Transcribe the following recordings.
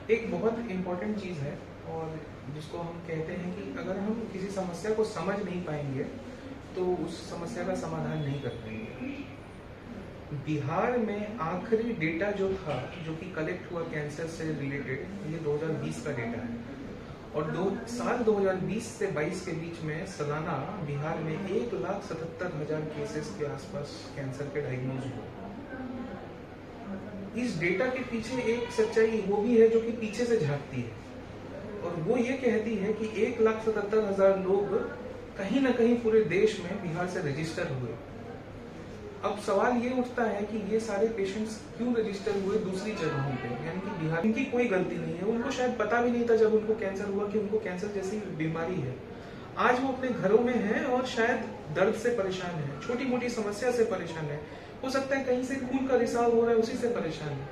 एक बहुत इम्पोर्टेंट चीज़ है और जिसको हम कहते हैं कि अगर हम किसी समस्या को समझ नहीं पाएंगे तो उस समस्या का समाधान नहीं कर पाएंगे। बिहार में आखिरी डेटा जो था, जो कि कलेक्ट हुआ कैंसर से रिलेटेड, ये 2020 का डेटा है और साल 2020 से 22 के बीच में सालाना बिहार में 1,77,000 केसेस के आसपास कैंसर के डायग्नोज हुए। इस डेटा के पीछे एक सच्चाई वो भी है जो कि पीछे से झांकती है और वो ये कहती है कि 1,77,000 लोग कहीं ना कहीं पूरे देश में बिहार से रजिस्टर हुए। अब सवाल ये उठता है कि ये सारे पेशेंट्स क्यों रजिस्टर हुए दूसरी जगहों पे, यानी कि बिहार, इनकी कोई गलती नहीं है। उनको शायद पता भी नहीं था जब उनको कैंसर हुआ कि उनको कैंसर जैसी बीमारी है। आज वो अपने घरों में हैं और शायद दर्द से परेशान है, छोटी मोटी समस्या से परेशान है, हो सकता है कहीं से खून का रिसाव हो रहा है उसी से परेशान है।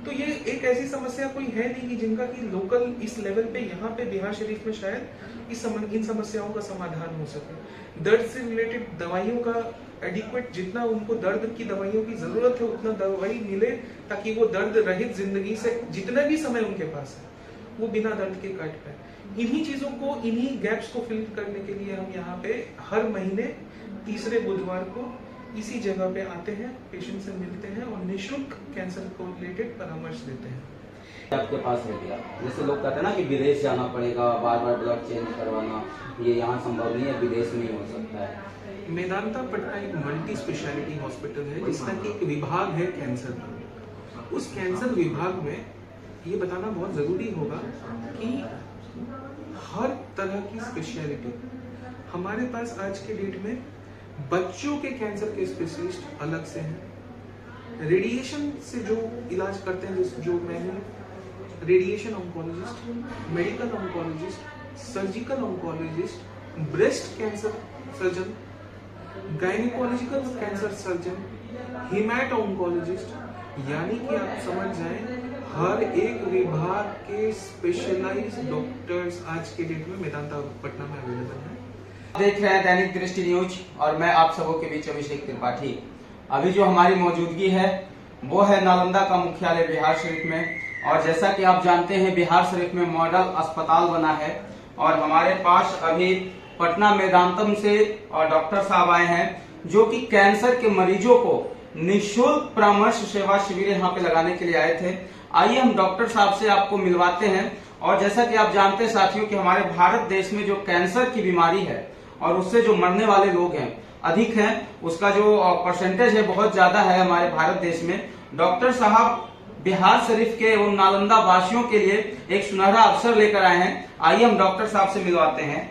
तो ये एक ऐसी समस्या कोई है नहीं कि जिनका कि लोकल इस लेवल पे यहाँ पे बिहार शरीफ में शायद इन समस्याओं का समाधान हो सके। दर्द से रिलेटेड दवाइयों का एडिक्वेट, जितना उनको दर्द की दवाइयों की जरूरत है उतना दवाई मिले ताकि वो दर्द रहित जिंदगी से जितना भी समय उनके पास है वो बिना दर्द के काट पाए। इन्हीं चीजों को, इन्हीं गैप्स को फिल करने के लिए हम यहाँ पे हर महीने तीसरे बुधवार को इसी जगह पे आते हैं, पेशेंट से मिलते हैं और निःशुल्क कैंसर को रिलेटेड परामर्श देते हैं। आपके पास रह गया, जैसे लोग कहते हैं ना कि विदेश जाना पड़ेगा, बार बार ब्लड चेंज करवाना, ये यहाँ संभव नहीं है, विदेश में ही हो सकता है। मेदांता पटना एक मल्टी स्पेशलिटी हॉस्पिटल है जिसका कि एक विभाग है कैंसर का। उस कैंसर विभाग में ये बताना बहुत जरूरी होगा कि हर तरह की स्पेशलिटी हमारे पास आज के डेट में, बच्चों के कैंसर के स्पेशलिस्ट अलग से हैं, रेडिएशन से जो इलाज करते हैं जो मैं हूँ, radiation oncologist, medical oncologist, surgical oncologist, breast cancer surgeon, gynaecological cancer surgeon, hemato oncologist, यानी कि आप समझ जाएं हर एक विभाग के स्पेशलाइज्ड डॉक्टर्स आज के डेट में मेदांता पटना में अवेलेबल हैं। देख रहे हैं दैनिक दृष्टि न्यूज और मैं आप सबों के बीच अभिषेक त्रिपाठी। अभी जो हमारी मौजूदगी है वो है नालंदा का मुख्यालय बिहार शरीफ में, और जैसा कि आप जानते हैं बिहार शरीफ में मॉडल अस्पताल बना है और हमारे पास अभी पटना मेदांतम से और डॉक्टर साहब आए हैं जो कि कैंसर के मरीजों को निःशुल्क परामर्श सेवा शिविर यहाँ पे लगाने के लिए आए थे। आइए हम डॉक्टर साहब से आपको मिलवाते हैं। और जैसा कि आप जानते हैं साथियों कि हमारे भारत देश में जो कैंसर की बीमारी है और उससे जो मरने वाले लोग हैं अधिक हैं, उसका जो परसेंटेज है बहुत ज्यादा है हमारे भारत देश में। डॉक्टर साहब बिहार शरीफ के उन नालंदा वासियों के लिए एक सुनहरा अवसर लेकर आए हैं। आइए हम डॉक्टर साहब से मिलवाते हैं।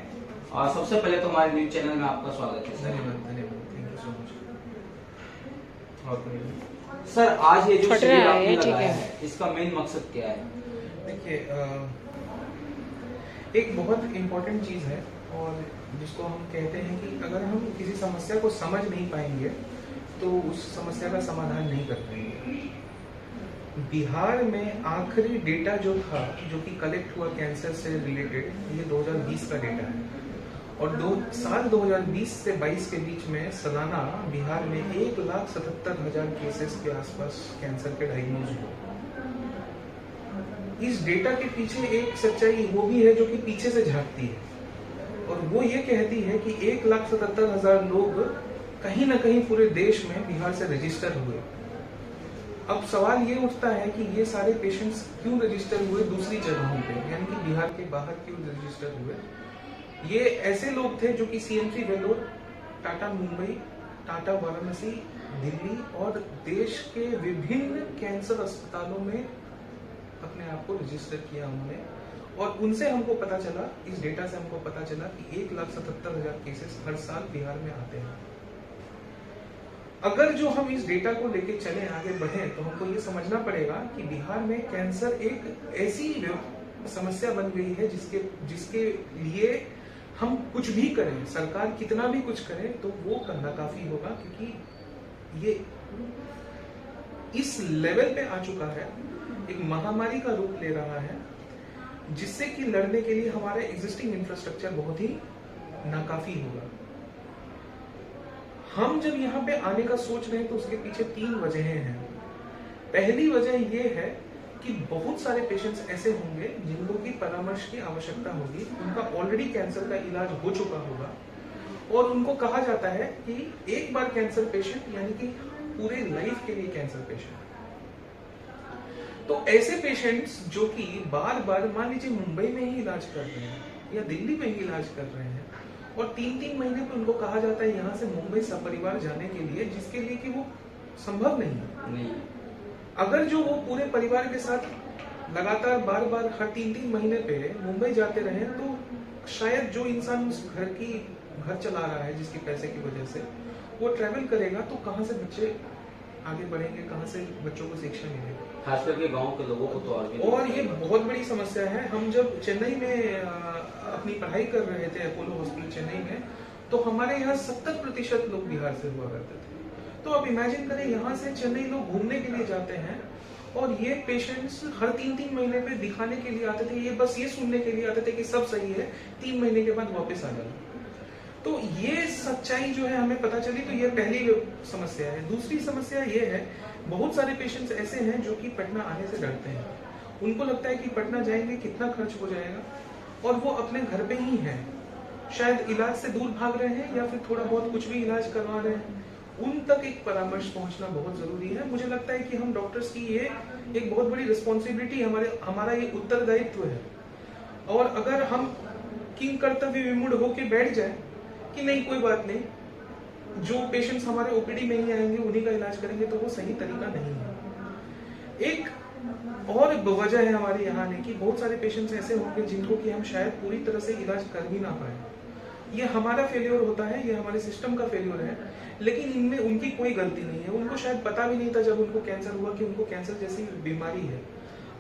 और सबसे पहले तो हमारे न्यूज चैनल में आपका स्वागत है। धन्यवाद, thank you so much. Sir, आज ये जो शिविर आपने लगाया है इसका मेन मकसद क्या है? देखिए, एक बहुत इम्पोर्टेंट चीज़ है और जिसको हम कहते हैं कि अगर हम किसी समस्या को समझ नहीं पाएंगे तो उस समस्या का समाधान नहीं कर पाएंगे। बिहार में आखिरी डेटा जो था, जो कि कलेक्ट हुआ कैंसर से रिलेटेड, ये 2020 का डेटा है और साल 2020 से 22 के बीच में सालाना बिहार में 1,77,000 केसेस के आसपास कैंसर के डायग्नोज हुए। इस डेटा के पीछे एक सच्चाई वो भी है जो कि पीछे से झांकती है और वो ये कहती है कि 1,77,000 लोग कहीं ना कहीं पूरे देश में बिहार से रजिस्टर हुए। अब सवाल ये उठता है कि ये सारे पेशेंट्स क्यों रजिस्टर हुए दूसरी जगहों पे, यानी कि बिहार के बाहर क्यों रजिस्टर हुए। ये ऐसे लोग थे जो कि सीएमसी वेलोर, टाटा मुंबई, टाटा वाराणसी, दिल्ली और देश के विभिन्न कैंसर अस्पतालों में अपने आप को रजिस्टर किया उन्होंने। और उनसे हमको पता चला, इस डेटा से हमको पता चला कि 1,77,000 केसेस हर साल बिहार में आते हैं। अगर जो हम इस डेटा को लेके चले, आगे बढ़े, तो हमको ये समझना पड़ेगा कि बिहार में कैंसर एक ऐसी समस्या बन गई है जिसके लिए हम कुछ भी करें, सरकार कितना भी कुछ करे तो वो करना काफी होगा, क्योंकि ये इस लेवल पे आ चुका है, एक महामारी का रूप ले रहा है, जिससे कि लड़ने के लिए हमारा एग्जिस्टिंग इंफ्रास्ट्रक्चर बहुत ही नाकाफी होगा। हम जब यहाँ पे आने का सोच रहे हैं तो उसके पीछे 3 वजहें हैं। पहली वजह ये है कि बहुत सारे पेशेंट्स ऐसे होंगे जिनको की परामर्श की आवश्यकता होगी, उनका ऑलरेडी कैंसर का इलाज हो चुका होगा और उनको कहा जाता है कि एक बार कैंसर पेशेंट यानी कि पूरे लाइफ के लिए कैंसर पेशेंट। तो ऐसे पेशेंट्स जो कि बार बार मान लीजिए मुंबई में ही इलाज कर रहे हैं या दिल्ली में ही इलाज कर रहे हैं और 3-3 महीने पे उनको कहा जाता है यहाँ से मुंबई सपरिवार जाने के लिए, जिसके लिए कि वो संभव नहीं है। अगर जो वो पूरे परिवार के साथ लगातार बार बार हर 3-3 महीने पे मुंबई जाते रहे तो शायद जो इंसान उस घर चला रहा है जिसकी पैसे की वजह से वो ट्रेवल करेगा तो कहाँ से बच्चे आगे बढ़ेंगे, कहाँ से बच्चों को शिक्षा मिलेगी, खास करके गांव के लोगों को तो और ये बहुत बड़ी समस्या है। हम जब चेन्नई में अपनी पढ़ाई कर रहे थे अपोलो हॉस्पिटल चेन्नई में, तो हमारे यहाँ 70% लोग बिहार से हुआ करते थे। तो अब इमेजिन करें यहाँ से चेन्नई लोग घूमने के लिए जाते हैं और ये पेशेंट्स हर 3-3 महीने पे दिखाने के लिए आते थे, ये बस ये सुनने के लिए आते थे कि सब सही है, 3 महीने के बाद वापस आ जाना। तो ये सच्चाई जो है हमें पता चली, तो ये पहली समस्या है। दूसरी समस्या ये है, बहुत सारे पेशेंट्स ऐसे हैं जो कि पटना आने से डरते हैं। उनको लगता है कि पटना जाएंगे कितना खर्च हो जाएगा और वो अपने घर पे ही हैं, शायद इलाज से दूर भाग रहे हैं या फिर थोड़ा बहुत कुछ भी इलाज करवा रहे हैं। उन तक एक परामर्श पहुंचना बहुत जरूरी है। मुझे लगता है कि हम डॉक्टर्स की ये एक बहुत बड़ी रिस्पॉन्सिबिलिटी, हमारा ये उत्तरदायित्व है। और अगर हम किंग कर्तव्य विमूढ़ होके बैठ जाए कि नहीं कोई बात नहीं, जो पेशेंट्स हमारे ओपीडी में ही आएंगे उन्हीं का इलाज करेंगे, तो वो सही तरीका नहीं है। एक और वजह है हमारे यहाँ आने की, बहुत सारे पेशेंट्स ऐसे होंगे जिनको कि हम शायद पूरी तरह से इलाज कर भी ना पाए। ये हमारा फेलियर होता है, ये हमारे सिस्टम का फेलियर है, लेकिन इनमें उनकी कोई गलती नहीं है। उनको शायद पता भी नहीं था जब उनको कैंसर हुआ कि उनको कैंसर जैसी बीमारी है।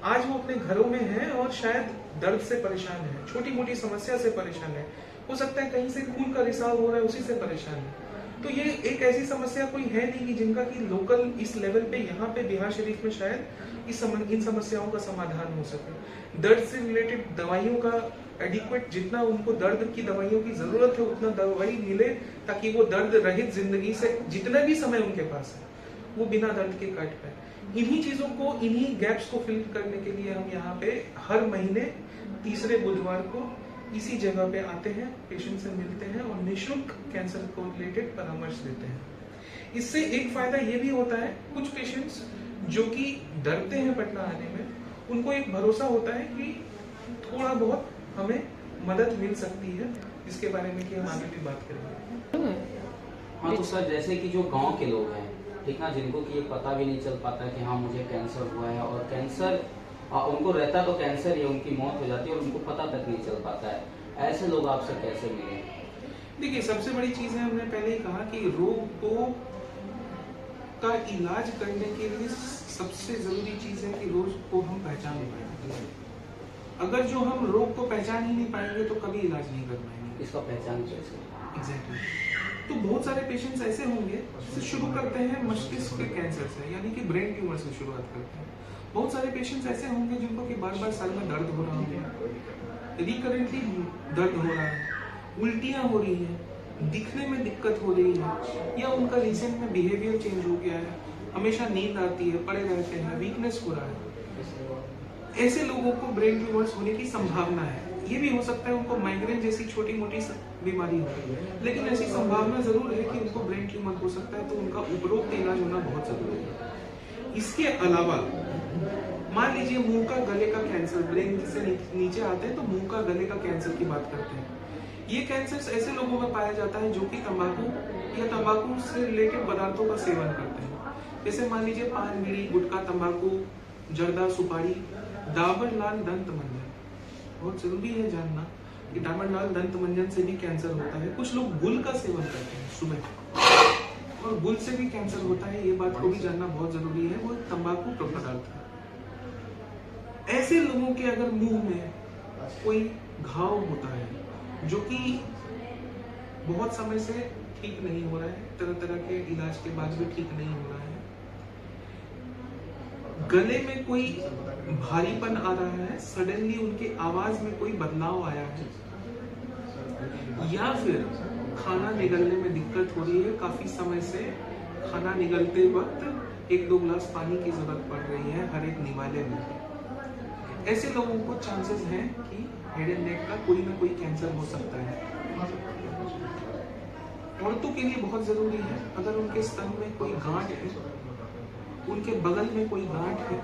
आज वो अपने घरों में हैं और शायद दर्द से परेशान है, छोटी मोटी समस्या से परेशान है, हो सकता है कहीं से खून का रिसाव हो रहा है उसी से परेशान है। तो ये एक ऐसी समस्या कोई है नहीं कि जिनका कि लोकल इस लेवल पे यहाँ पे बिहार शरीफ में शायद इन समस्याओं का समाधान हो सके। दर्द से रिलेटेड दवाइयों का एडिक्वेट, जितना उनको दर्द की दवाइयों की जरूरत है उतना दवाई मिले, ताकि वो दर्द रहित जिंदगी से जितना भी समय उनके पास है वो बिना दर्द के काट पाए। इन्हीं चीजों को, इन्हीं गैप्स को फिल करने के लिए हम यहाँ पे हर महीने तीसरे बुधवार को इसी जगह पे आते हैं, पेशेंट से मिलते हैं और निःशुल्क कैंसर को रिलेटेड परामर्श देते हैं। इससे एक फायदा ये भी होता है, कुछ पेशेंट्स जो कि डरते हैं पटना आने में, उनको एक भरोसा होता है कि थोड़ा बहुत हमें मदद मिल सकती है, जिसके बारे में कि हम आगे भी बात करेंगे। हाँ, तो सर जैसे कि जो गांव के लोग हैं, ठीक ना, जिनको कि ये पता भी नहीं चल पाता कि हाँ मुझे कैंसर हुआ है, और कैंसर उनको रहता तो कैंसर ही, उनकी मौत हो जाती है और उनको पता तक नहीं चल पाता है, ऐसे लोग आपसे कैसे मिले? देखिए, सबसे बड़ी चीज है, हमने पहले ही कहा कि रोग का इलाज करने के लिए सबसे जरूरी चीज है कि रोग को हम पहचान पाए। अगर जो हम रोग को पहचान ही नहीं पाएंगे तो कभी इलाज नहीं कर पाएंगे। इसका पहचान कैसे? एग्जैक्टली। तो बहुत सारे पेशेंट्स ऐसे होंगे, शुरू करते हैं मस्तिष्क के कैंसर से, यानी कि ब्रेन ट्यूमर से शुरुआत करते हैं। बहुत सारे पेशेंट्स ऐसे होंगे जिनको कि बार बार सर में दर्द हो रहा है, रिकरेंटली दर्द हो रहा है, उल्टियां हो रही हैं, दिखने में दिक्कत हो रही है, या उनका रिसेंट में बिहेवियर चेंज हो गया है, हमेशा नींद आती है, पड़े रहते हैं, वीकनेस हो रहा है। ऐसे लोगों को ब्रेन ट्यूमर्स होने की संभावना है। ये भी हो सकता है उनको माइग्रेन जैसी छोटी मोटी बीमारी हो, लेकिन ऐसी संभावना जरूर है कि उनको ब्रेन ट्यूमर हो सकता है, तो उनका उपरोक्त इलाज होना बहुत जरूरी है। इसके अलावा मान लीजिए मुंह का गले का कैंसर, ब्रेन से नीचे आते हैं तो मुंह का गले का कैंसर की बात करते हैं। ये कैंसर ऐसे लोगों में पाया जाता है जो कि तंबाकू या तंबाकू से रिलेटेड पदार्थों का सेवन करते हैं। जैसे मान लीजिए पान, बीड़ी, गुटखा, तंबाकू, जर्दा, सुपारी, डाबर लाल दंत मंजन। बहुत जरूरी है जानना कि डाबर लाल दंत मंजन से भी कैंसर होता है। कुछ लोग गुल का सेवन करते हैं सुबह, और गुल से भी कैंसर होता है, ये बात को भी जानना बहुत जरूरी है। वो तंबाकू पदार्थ है। ऐसे लोगों के अगर मुंह में कोई घाव होता है जो कि बहुत समय से ठीक नहीं हो रहा है, तरह तरह के इलाज के बाद भी ठीक नहीं हो रहा है, गले में कोई भारीपन आ रहा है, सडनली उनकी आवाज में कोई बदलाव आया है, या फिर खाना निगलने में दिक्कत हो रही है, काफी समय से खाना निगलते वक्त 1-2 गिलास पानी की जरूरत पड़ रही है हर एक निवाले में, ऐसे लोगों को चांसेस हैं कि हेड एंड नेक का कोई ना कोई कैंसर हो सकता है। औरतों के लिए बहुत जरूरी है, अगर उनके स्तन में कोई गांठ है, उनके बगल में कोई गांठ है,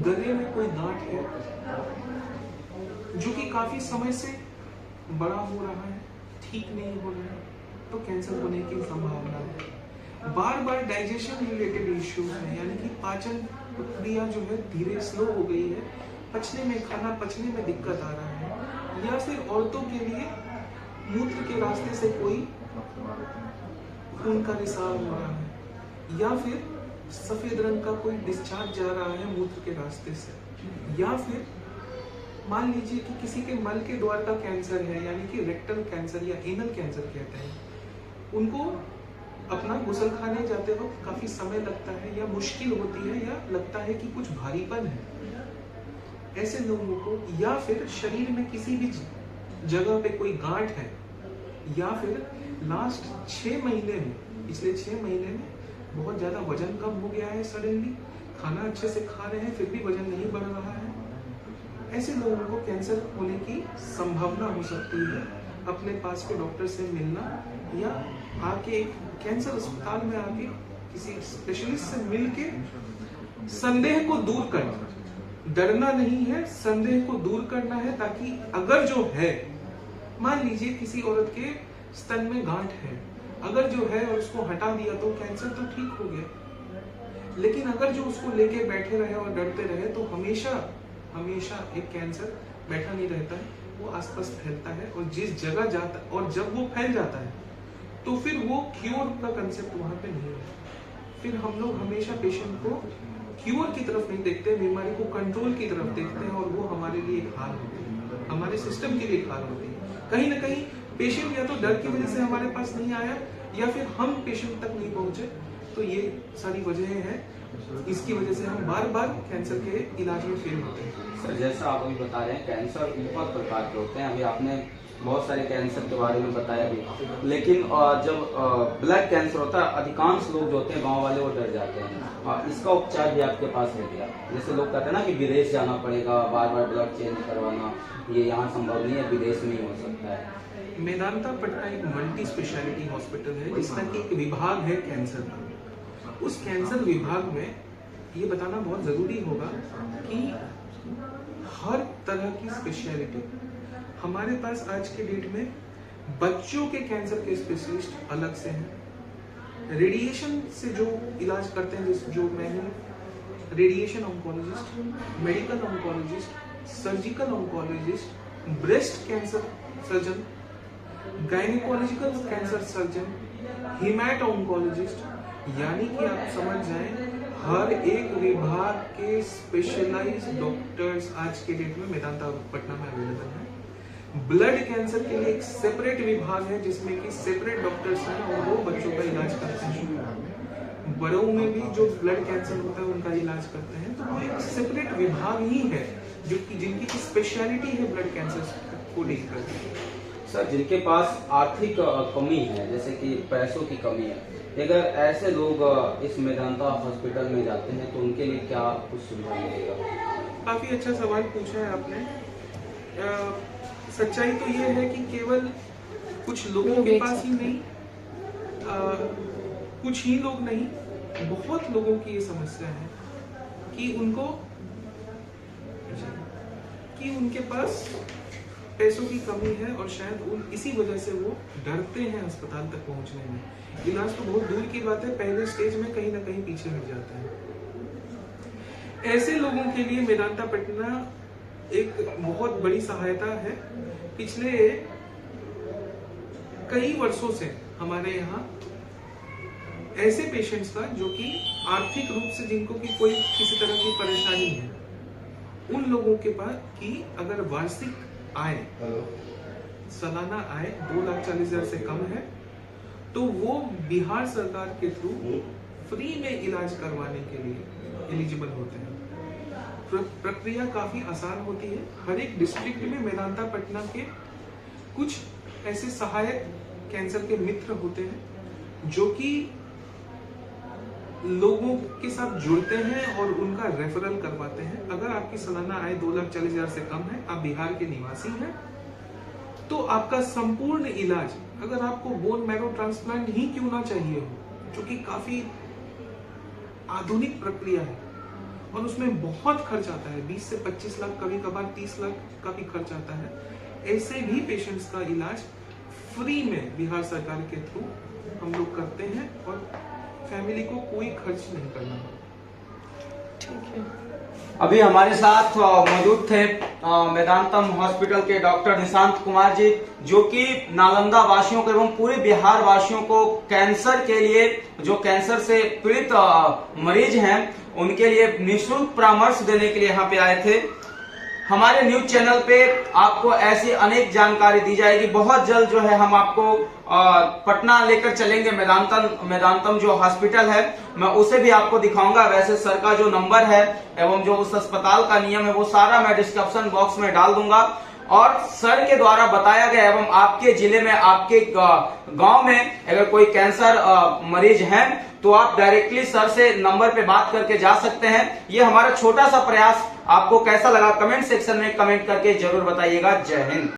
गले में कोई गांठ है जो कि काफी समय से बड़ा हो रहा है, ठीक नहीं हो रहा है, तो कैंसर होने की संभावना है। बार बार डाइजेशन रिलेटेड इश्यूज है, यानी कि पाचन प्रक्रिया जो है धीरे स्लो हो गई है, पचने में, खाना पचने में दिक्कत आ रहा है, या फिर औरतों के लिए मूत्र के रास्ते से कोई खून का रिसाव हो रहा है, या फिर सफेद रंग का कोई डिस्चार्ज जा रहा है मूत्र के रास्ते से, या फिर मान लीजिए कि किसी के मल के द्वार का कैंसर है, यानी कि रेक्टल कैंसर या एनल कैंसर कहते हैं, उनको अपना गुसल खाने जाते वक्त काफी समय लगता है, या मुश्किल होती है, या लगता है कि कुछ भारीपन है। ऐसे लोगों को, या फिर शरीर में किसी भी जगह पे कोई गांठ है, या फिर लास्ट 6 महीने में, पिछले 6 महीने में बहुत ज्यादा वजन कम हो गया है, सडनली खाना अच्छे से खा रहे हैं फिर भी वजन नहीं बढ़ रहा है, ऐसे लोगों को कैंसर होने की संभावना हो सकती है। अपने पास के डॉक्टर से मिलना, या आके कैंसर अस्पताल में आके किसी स्पेशलिस्ट से मिलके संदेह को दूर करना, डरना नहीं है, संदेह को दूर करना है, ताकि अगर जो है, मान लीजिए किसी औरत के स्तन में गांठ है, अगर जो है और उसको हटा दिया तो कैंसर तो ठीक हो गया, लेकिन अगर जो उसको लेके बैठे रहे और डरते रहे तो हमेशा एक कैंसर बैठा नहीं रहता है, वो आसपास फैलता है, और जिस जगह जाता, और जब वो फैल जाता है तो फिर वो क्योर का कंसेप्ट वहां पे नहीं है। फिर हम लोग हमेशा पेशेंट को क्योर की तरफ नहीं देखते, बीमारी को कंट्रोल की तरफ देखते हैं, और वो हमारे लिए एक हाल होती है, हमारे सिस्टम के लिए एक हाल होती है। कहीं ना कहीं पेशेंट या तो डर की वजह से हमारे पास नहीं आया, या फिर हम पेशेंट तक नहीं पहुंचे, तो ये सारी वजहें हैं, इसकी वजह से हम बार बार कैंसर के इलाज में फेल होते हैं। सर, जैसा आप अभी बता रहे हैं, कैंसर बहुत प्रकार के होते हैं, अभी आपने बहुत सारे कैंसर के बारे में बताया भी, लेकिन जब ब्लड कैंसर होता है, अधिकांश लोग जो होते हैं गांव वाले वो डर जाते हैं। इसका उपचार भी आपके पास है क्या? जैसे लोग कहते हैं ना कि विदेश जाना पड़ेगा, बार बार ब्लड चेंज करवाना, ये यहाँ संभव नहीं है, विदेश में ही हो सकता है। मेदांता पटना एक मल्टी स्पेशलिटी हॉस्पिटल है, जिसका कि एक विभाग है कैंसर का। उस कैंसर विभाग में ये बताना बहुत जरूरी होगा कि हर तरह की स्पेशलिटी हमारे पास आज के डेट में, बच्चों के कैंसर के स्पेशलिस्ट अलग से हैं, रेडिएशन से जो इलाज करते हैं, जो मैं हूँ radiation oncologist, medical oncologist, surgical oncologist, breast cancer surgeon, gynaecological cancer surgeon, hemato oncologist, यानी कि आप समझ जाएं हर एक विभाग के स्पेशलाइज्ड डॉक्टर्स आज के डेट में मेदांता पटना में अवेलेबल है। ब्लड कैंसर के लिए एक सेपरेट विभाग है, जिसमें कि सेपरेट डॉक्टर्स हैं, और वो बच्चों का इलाज करते हैं। बड़ों में भी जो ब्लड कैंसर होता है उनका इलाज करते हैं, तो एक सेपरेट विभाग ही है जो कि जिनकी स्पेशलिटी है ब्लड कैंसर को डील करती है। सर, जिनके पास आर्थिक कमी है, जैसे कि पैसों की कमी है, अगर ऐसे लोग इस मेदांता हॉस्पिटल में जाते हैं तो उनके लिए क्या कुछ सुविधा मिलेगा? काफी अच्छा सवाल पूछा है आपने। सच्चाई तो ये है कि केवल कुछ लोगों के पास ही नहीं, कुछ ही लोग नहीं, बहुत लोगों की ये समस्या है कि उनके पास पैसों की कमी है, और शायद इसी वजह से वो डरते हैं अस्पताल तक पहुंचने में। इलाज तो बहुत दूर की बात है, पहले स्टेज में कहीं ना कहीं पीछे हट जाते हैं। ऐसे लोगों के लिए मेदांता पटना एक बहुत बड़ी सहायता है। पिछले कई वर्षों से हमारे यहाँ ऐसे पेशेंट्स का जो कि आर्थिक रूप से जिनको की कोई किसी तरह की परेशानी है, उन लोगों के पास की अगर वार्षिक आय, सालाना आय 2,40,000 से कम है, तो वो बिहार सरकार के थ्रू फ्री में इलाज करवाने के लिए एलिजिबल होते हैं। प्रक्रिया काफी आसान होती है। हर एक डिस्ट्रिक्ट में मेदांता पटना के कुछ ऐसे सहायक कैंसर के मित्र होते हैं जो कि लोगों के साथ जुड़ते हैं और उनका रेफरल करवाते हैं। अगर आपकी सालाना आय 2,40,000 से कम है, आप बिहार के निवासी हैं, तो आपका संपूर्ण इलाज, अगर आपको बोन मैरो ट्रांसप्लांट ही क्यों ना चाहिए हो, जो कि काफी आधुनिक प्रक्रिया है और उसमें बहुत खर्च आता है, 20 से 25 लाख, कभी कभार 30 लाख का भी खर्च आता है, ऐसे भी पेशेंट्स का इलाज फ्री में बिहार सरकार के थ्रू हम लोग करते हैं और फैमिली को कोई खर्च नहीं करना। ठीक है। अभी हमारे साथ मौजूद थे मेदांतम हॉस्पिटल के डॉक्टर निशांत कुमार जी, जो कि नालंदा वासियों को एवं पूरे बिहार वासियों को कैंसर के लिए, जो कैंसर से पीड़ित मरीज हैं, उनके लिए निःशुल्क परामर्श देने के लिए यहाँ पे आए थे। हमारे न्यूज चैनल पे आपको ऐसी अनेक जानकारी दी जाएगी। बहुत जल्द जो है हम आपको पटना लेकर चलेंगे। मेदांतम जो हॉस्पिटल है, मैं उसे भी आपको दिखाऊंगा। वैसे सर का जो नंबर है एवं जो उस अस्पताल का नियम है, वो सारा मैं डिस्क्रिप्शन बॉक्स में डाल दूंगा। और सर के द्वारा बताया गया एवं आपके जिले में, आपके गांव में अगर कोई कैंसर मरीज है, तो आप डायरेक्टली सर से नंबर पे बात करके जा सकते हैं। ये हमारा छोटा सा प्रयास आपको कैसा लगा, कमेंट सेक्शन में कमेंट करके जरूर बताइएगा। जय हिंद।